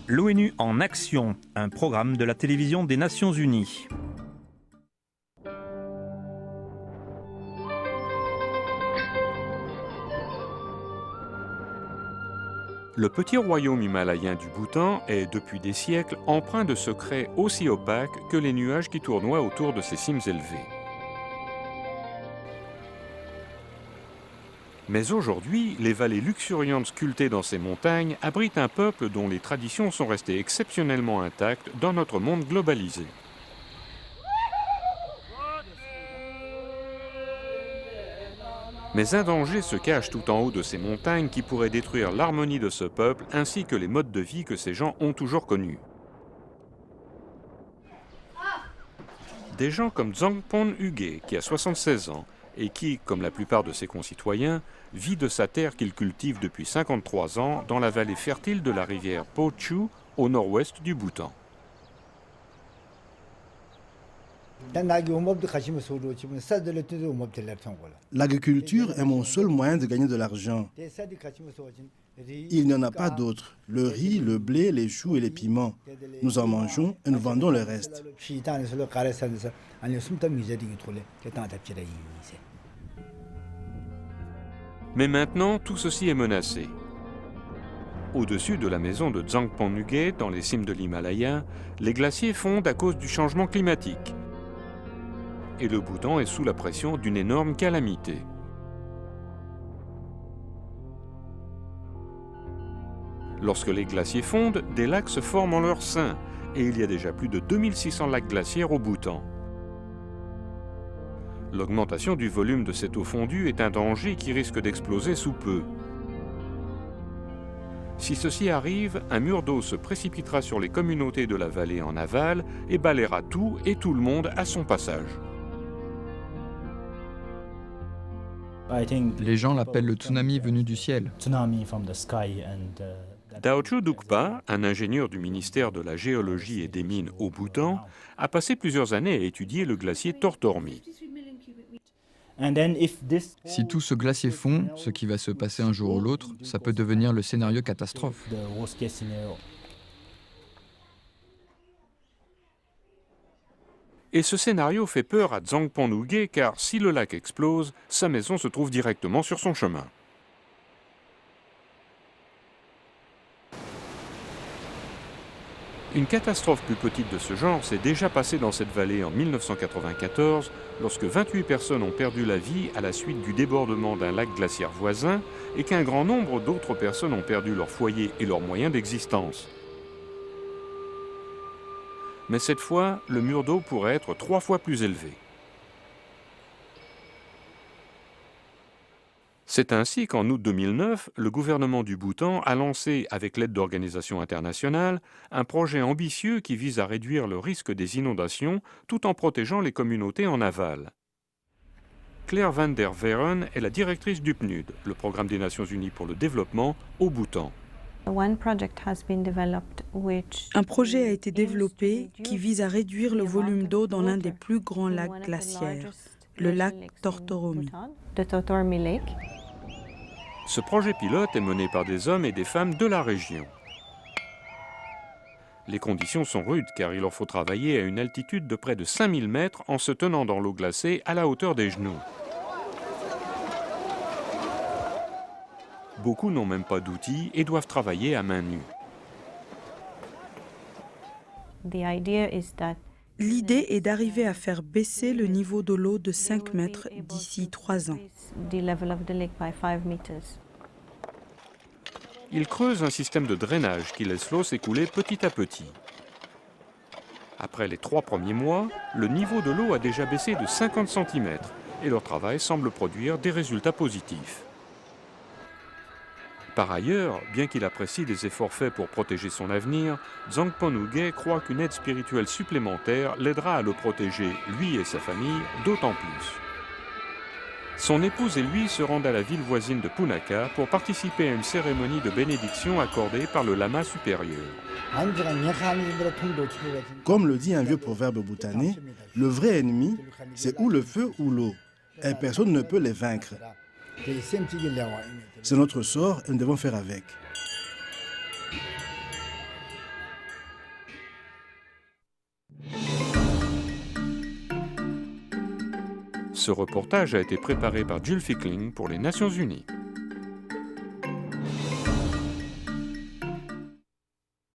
L'ONU en action, un programme de la télévision des Nations Unies. Le petit royaume himalayen du Bhoutan est, depuis des siècles, empreint de secrets aussi opaques que les nuages qui tournoient autour de ses cimes élevées. Mais aujourd'hui, les vallées luxuriantes sculptées dans ces montagnes abritent un peuple dont les traditions sont restées exceptionnellement intactes dans notre monde globalisé. Mais un danger se cache tout en haut de ces montagnes qui pourrait détruire l'harmonie de ce peuple ainsi que les modes de vie que ces gens ont toujours connus. Des gens comme Zangpon Uge, qui a 76 ans, et qui, comme la plupart de ses concitoyens, vit de sa terre qu'il cultive depuis 53 ans dans la vallée fertile de la rivière Pochu, au nord-ouest du Bhoutan. L'agriculture est mon seul moyen de gagner de l'argent. Il n'y en a pas d'autre. Le riz, le blé, les choux et les piments. Nous en mangeons et nous vendons le reste. Mais maintenant, tout ceci est menacé. Au-dessus de la maison de Zangpon Uge, dans les cimes de l'Himalaya, les glaciers fondent à cause du changement climatique. Et le Bhoutan est sous la pression d'une énorme calamité. Lorsque les glaciers fondent, des lacs se forment en leur sein, et il y a déjà plus de 2600 lacs glaciaires au Bhoutan. L'augmentation du volume de cette eau fondue est un danger qui risque d'exploser sous peu. Si ceci arrive, un mur d'eau se précipitera sur les communautés de la vallée en aval et balayera tout et tout le monde à son passage. Les gens l'appellent le tsunami venu du ciel. Daochu Dukpa, un ingénieur du ministère de la Géologie et des Mines au Bhoutan, a passé plusieurs années à étudier le glacier Tortormi. Si tout ce glacier fond, ce qui va se passer un jour ou l'autre, ça peut devenir le scénario catastrophe. Et ce scénario fait peur à Zangpon Uge car si le lac explose, sa maison se trouve directement sur son chemin. Une catastrophe plus petite de ce genre s'est déjà passée dans cette vallée en 1994, lorsque 28 personnes ont perdu la vie à la suite du débordement d'un lac glaciaire voisin et qu'un grand nombre d'autres personnes ont perdu leur foyer et leurs moyens d'existence. Mais cette fois, le mur d'eau pourrait être 3 fois plus élevé. C'est ainsi qu'en août 2009, le gouvernement du Bhoutan a lancé, avec l'aide d'organisations internationales, un projet ambitieux qui vise à réduire le risque des inondations tout en protégeant les communautés en aval. Claire van der Veren est la directrice du PNUD, le programme des Nations Unies pour le développement, au Bhoutan. Un projet a été développé qui vise à réduire le volume d'eau dans l'un des plus grands lacs glaciaires, le lac Tortormi. Ce projet pilote est mené par des hommes et des femmes de la région. Les conditions sont rudes car il leur faut travailler à une altitude de près de 5000 mètres en se tenant dans l'eau glacée à la hauteur des genoux. Beaucoup n'ont même pas d'outils et doivent travailler à main nue. L'idée est d'arriver à faire baisser le niveau de l'eau de 5 mètres d'ici 3 ans. Ils creusent un système de drainage qui laisse l'eau s'écouler petit à petit. Après les 3 premiers mois, le niveau de l'eau a déjà baissé de 50 cm et leur travail semble produire des résultats positifs. Par ailleurs, bien qu'il apprécie les efforts faits pour protéger son avenir, Zangpon Uge croit qu'une aide spirituelle supplémentaire l'aidera à le protéger, lui et sa famille, d'autant plus. Son épouse et lui se rendent à la ville voisine de Punakha pour participer à une cérémonie de bénédiction accordée par le lama supérieur. Comme le dit un vieux proverbe bhoutanais, le vrai ennemi, c'est ou le feu ou l'eau, et personne ne peut les vaincre. C'est notre sort et nous devons faire avec. Ce reportage a été préparé par Jill Fickling pour les Nations Unies.